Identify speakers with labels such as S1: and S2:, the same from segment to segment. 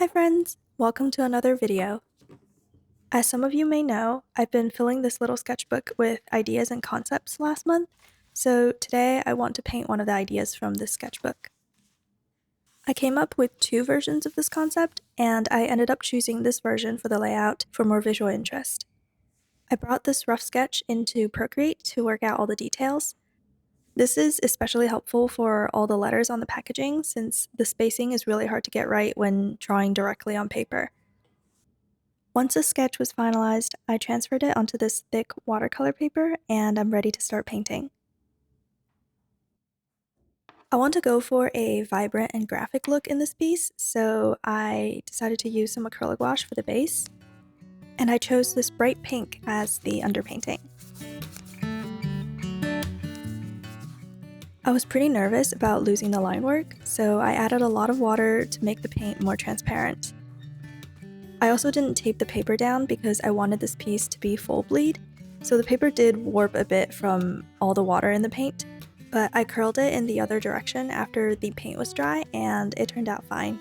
S1: Hi friends! Welcome to another video. As some of you may know, I've been filling this little sketchbook with ideas and concepts last month, so today I want to paint one of the ideas from this sketchbook. I came up with two versions of this concept, and I ended up choosing this version for the layout for more visual interest. I brought this rough sketch into Procreate to work out all the details. This is especially helpful for all the letters on the packaging since the spacing is really hard to get right when drawing directly on paper. Once the sketch was finalized, I transferred it onto this thick watercolor paper and I'm ready to start painting. I want to go for a vibrant and graphic look in this piece, so I decided to use some Acryla gouache for the base, and I chose this bright pink as the underpainting. I was pretty nervous about losing the line work, so I added a lot of water to make the paint more transparent. I also didn't tape the paper down because I wanted this piece to be full bleed, so the paper did warp a bit from all the water in the paint, but I curled it in the other direction after the paint was dry and it turned out fine.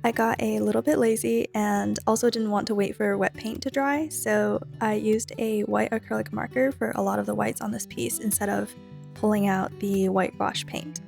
S1: I got a little bit lazy and also didn't want to wait for wet paint to dry, so I used a white acrylic marker for a lot of the whites on this piece instead of pulling out the white gouache paint.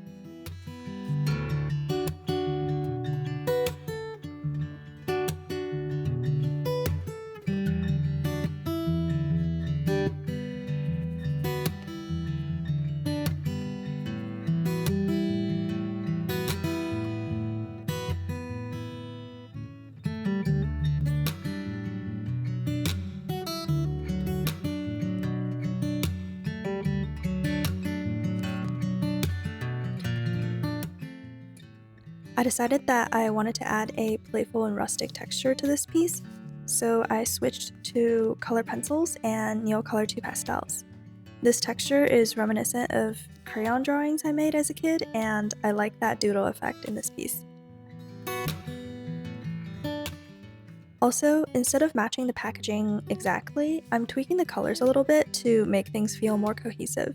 S1: I decided that I wanted to add a playful and rustic texture to this piece, so I switched to color pencils and Neocolor to Pastels. This texture is reminiscent of crayon drawings I made as a kid, and I like that doodle effect in this piece. Also, instead of matching the packaging exactly, I'm tweaking the colors a little bit to make things feel more cohesive.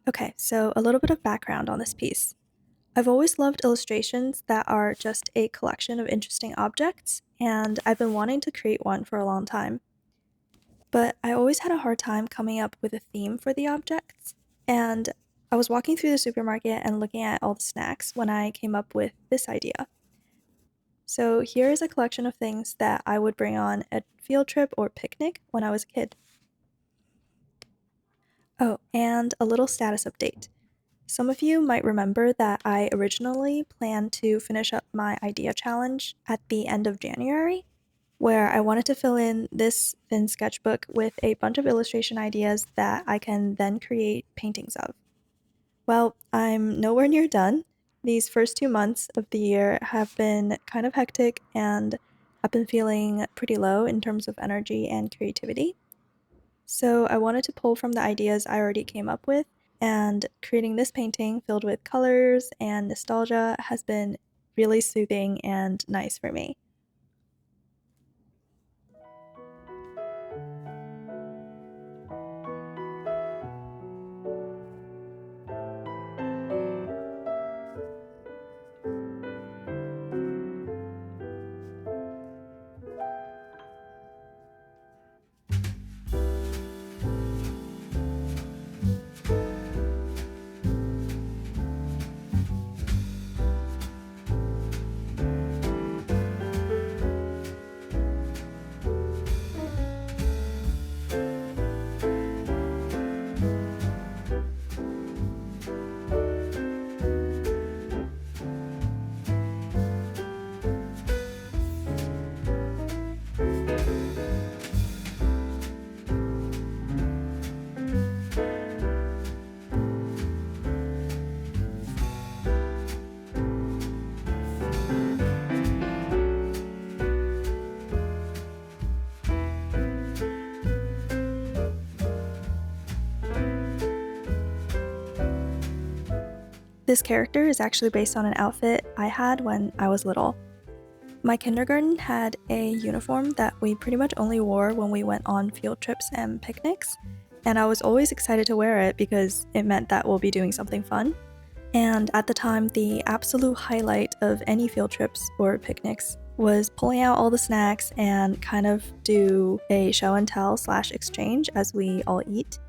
S1: Okay, so a little bit of background on this piece. I've always loved illustrations that are just a collection of interesting objects, and I've been wanting to create one for a long time. But I always had a hard time coming up with a theme for the objects, and I was walking through the supermarket and looking at all the snacks when I came up with this idea. So here is a collection of things that I would bring on a field trip or picnic when I was a kid. Oh, and a little status update. Some of you might remember that I originally planned to finish up my idea challenge at the end of January, where I wanted to fill in this thin sketchbook with a bunch of illustration ideas that I can then create paintings of. Well, I'm nowhere near done. These first 2 months of the year have been kind of hectic, and I've been feeling pretty low in terms of energy and creativity. So I wanted to pull from the ideas I already came up with, and creating this painting filled with colors and nostalgia has been really soothing and nice for me. This character is actually based on an outfit I had when I was little. My kindergarten had a uniform that we pretty much only wore when we went on field trips and picnics, and I was always excited to wear it because it meant that we'll be doing something fun. And at the time, the absolute highlight of any field trips or picnics was pulling out all the snacks and kind of do a show and tell / exchange as we all eat.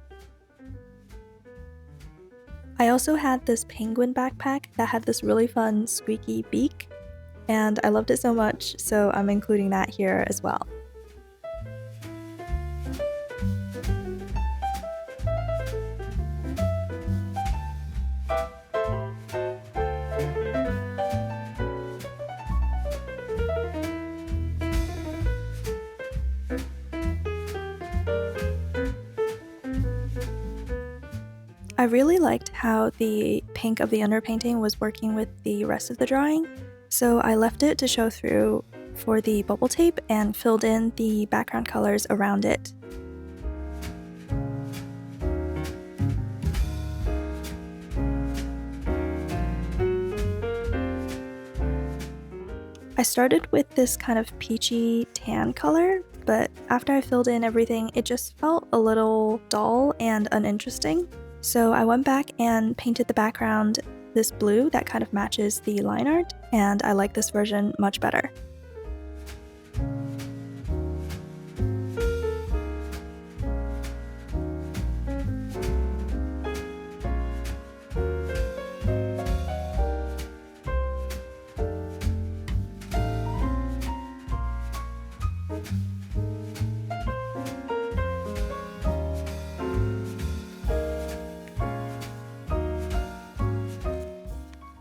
S1: I also had this penguin backpack that had this really fun squeaky beak, and I loved it so much, so I'm including that here as well. I really liked how the pink of the underpainting was working with the rest of the drawing, so I left it to show through for the bubble tape and filled in the background colors around it. I started with this kind of peachy tan color, but after I filled in everything, it just felt a little dull and uninteresting. So I went back and painted the background this blue that kind of matches the line art, and I like this version much better.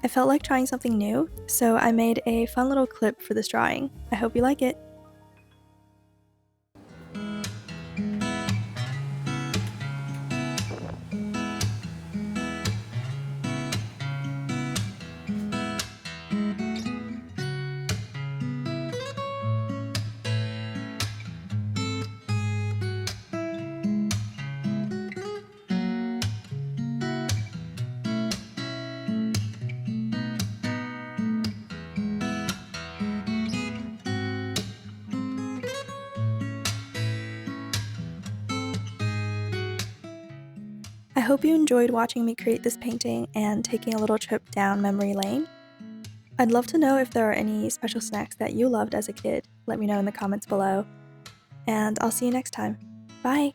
S1: I felt like trying something new, so I made a fun little clip for this drawing. I hope you like it! I hope you enjoyed watching me create this painting and taking a little trip down memory lane. I'd love to know if there are any special snacks that you loved as a kid. Let me know in the comments below. And I'll see you next time. Bye!